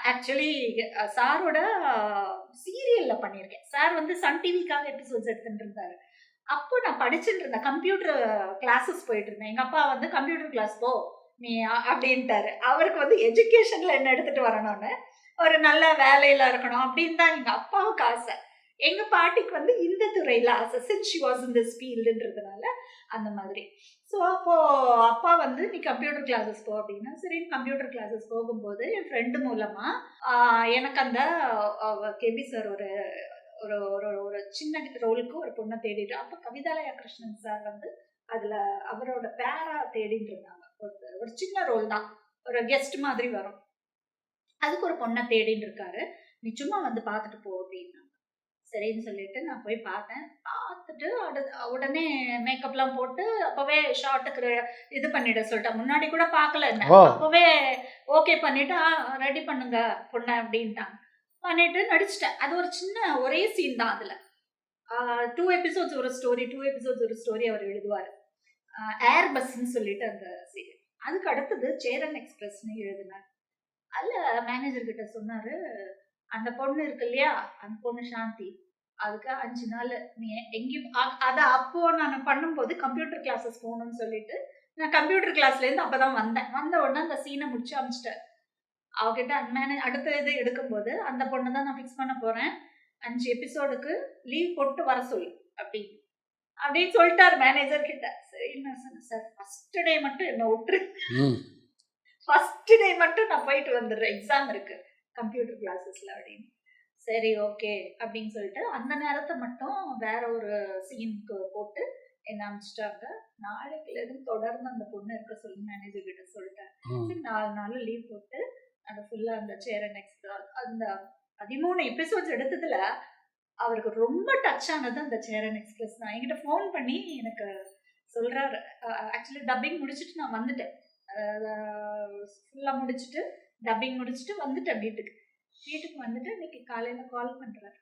Actually சாரோட சீரியல்ல பண்ணியிருக்கேன். சார் வந்து சன் டிவிக்காக எபிசோட்ஸ் எடுத்துட்டு இருந்தாரு. அப்போ நான் படிச்சுட்டு இருந்தேன். கம்ப்யூட்டர் கிளாஸஸ் போயிட்டு இருந்தேன். எங்க அப்பா வந்து கம்ப்யூட்டர் கிளாஸ் போ நீ அப்படின்ட்டாரு. அவருக்கு வந்து எஜுகேஷன்ல என்ன எடுத்துட்டு வரணும்னு, ஒரு நல்ல வேலையில இருக்கணும் அப்படின்னு தான் எங்க அப்பாவுக்கு ஆசை. எங்க பாட்டிக்கு வந்து இந்த துறையில ஆசை. Since she was in this ஃபீல்டுன்றதுனால அந்த மாதிரி. ஸோ அப்போ அப்பா வந்து நீ கம்ப்யூட்டர் கிளாஸஸ் போ அப்படின்னா, சரி கம்ப்யூட்டர் கிளாஸஸ் போகும்போது என் ஃப்ரெண்டு மூலமா எனக்கு அந்த கேபி சார் ஒரு ஒரு ஒரு ஒரு சின்ன ரோலுக்கு ஒரு பொண்ணை தேடிட்டு, அப்ப கவிதாலயா கிருஷ்ணன் சார் வந்து அதுல அவரோட பேரா தேடிட்டு இருந்தாங்க. ஒரு சின்ன ரோல் தான், ஒரு கெஸ்ட் மாதிரி வரும். அதுக்கு ஒரு பொண்ணை தேடிட்டு இருக்காரு. நீ சும்மா வந்து பார்த்துட்டு போ அப்படின்னா, சரின்னு சொல்லிட்டு நான் போய் பார்த்தேன். பார்த்துட்டு உடனே மேக்கப்லாம் போட்டு அப்பவே ஷார்ட்டுக்கு இது பண்ணிட சொல்லிட்டேன். முன்னாடி கூட பார்க்கல என்ன, அப்பவே ஓகே பண்ணிட்டு ரெடி பண்ணுங்க பொண்ணை அப்படின்ட்டாங்க. பண்ணிட்டு நடிச்சிட்டேன். அது ஒரு சின்ன ஒரே சீன் தான். அதுல 2 எபிசோட்ஸ் ஒரு ஸ்டோரி, 2 எபிசோட்ஸ் ஒரு ஸ்டோரி அவர் எழுதுவார். ஏர் பஸ்ன்னு சொல்லிட்டு அந்த சீரியல். அதுக்கு அடுத்தது சேரன் எக்ஸ்பிரஸ்ன்னு எழுதினார். அதுல மேனேஜர் கிட்ட சொன்னாரு, அந்த பொண்ணு இருக்கு இல்லையா, அந்த பொண்ணு சாந்தி, அதுக்கு 5 நாள் நீ எங்கேயும் அதை அப்போ நான் பண்ணும்போது கம்ப்யூட்டர் கிளாஸஸ் போகணும்னு சொல்லிட்டு நான் கம்ப்யூட்டர் கிளாஸ்ல இருந்து அப்பதான் வந்தேன். வந்த உடனே அந்த சீனை முடிச்சு அமிச்சிட்டேன் அவகிட்ட. அடுத்த இது எடுக்கும்போது அந்த பொண்ணு தான் நான் ஃபிக்ஸ் பண்ண போறேன், 5 எபிசோடுக்கு லீவ் போட்டு வர சொல்லு அப்படின்னு சொல்லிட்டாரு மேனேஜர் கிட்ட. சரி நான் சொன்னேன், சார் ஃபர்ஸ்ட் டே மட்டும் என்ன விட்டுரு, ஃபர்ஸ்ட் டே மட்டும் நான் போயிட்டு வந்துடுறேன், எக்ஸாம் இருக்கு கம்ப்யூட்டர் கிளாஸஸ்ல அப்படின்னு. சரி ஓகே அப்படின்னு சொல்லிட்டு அந்த நேரத்தை மட்டும் வேற ஒரு சீனுக்கு போட்டு என்ன அனுப்பிச்சிட்டாங்க. நாளைக்குல இருந்து தொடர்ந்து அந்த பொண்ணு இருக்க சொல்லி மேனேஜர் கிட்ட சொல்லிட்டேன். 4 நாள் லீவ் போட்டு அந்த ஃபுல்லா அந்த சேரன் எக்ஸ்பிரஸ் அந்த 13 எபிசோட்ஸ் எடுத்ததுல அவருக்கு ரொம்ப டச் ஆனது அந்த சேரன் எக்ஸ்பிரஸ் தான். என்கிட்ட ஃபோன் பண்ணி எனக்கு சொல்றாரு. ஆக்சுவலி டப்பிங் முடிச்சுட்டு நான் வந்துட்டேன், ஃபுல்லா முடிச்சுட்டு டப்பிங் முடிச்சுட்டு வந்துட்டேன் வீட்டுக்கு வந்துட்டு இன்னைக்கு காலையில கால் பண்றாரு,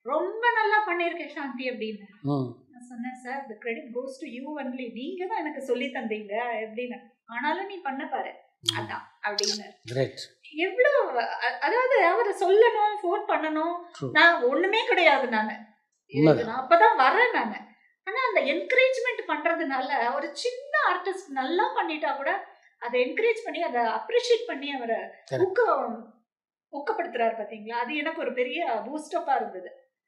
ரொம்ப நல்லா பண்ணிருக்கேன் சாந்தி அப்படின்னு. நான் சொன்னேன், sir the credit goes to you only, நீங்க தான் எனக்கு சொல்லி தந்தீங்க அப்படின்னு, ஆனாலும் நீ பண்ண பாரு அதான் அப்படின்னு. எவ்வளவு அதாவது அவரை சொல்லணும், போன் பண்ணணும், நான் ஒண்ணுமே கிடையாது, நான் அப்பதான் வரேன் நானு. ஆனா அந்த என்கரேஜ்மெண்ட் பண்றதுனால ஒரு சின்ன ஆர்டிஸ்ட் நல்லா பண்ணிட்டா கூட அதை என்கரேஜ் பண்ணி அதை அப்ரிஷியேட் பண்ணி அவரை ஊக்கப்படுத்துறாரு பாத்தீங்களா, அது எனக்கு ஒரு பெரிய பூஸ்டப்பா இருந்தது.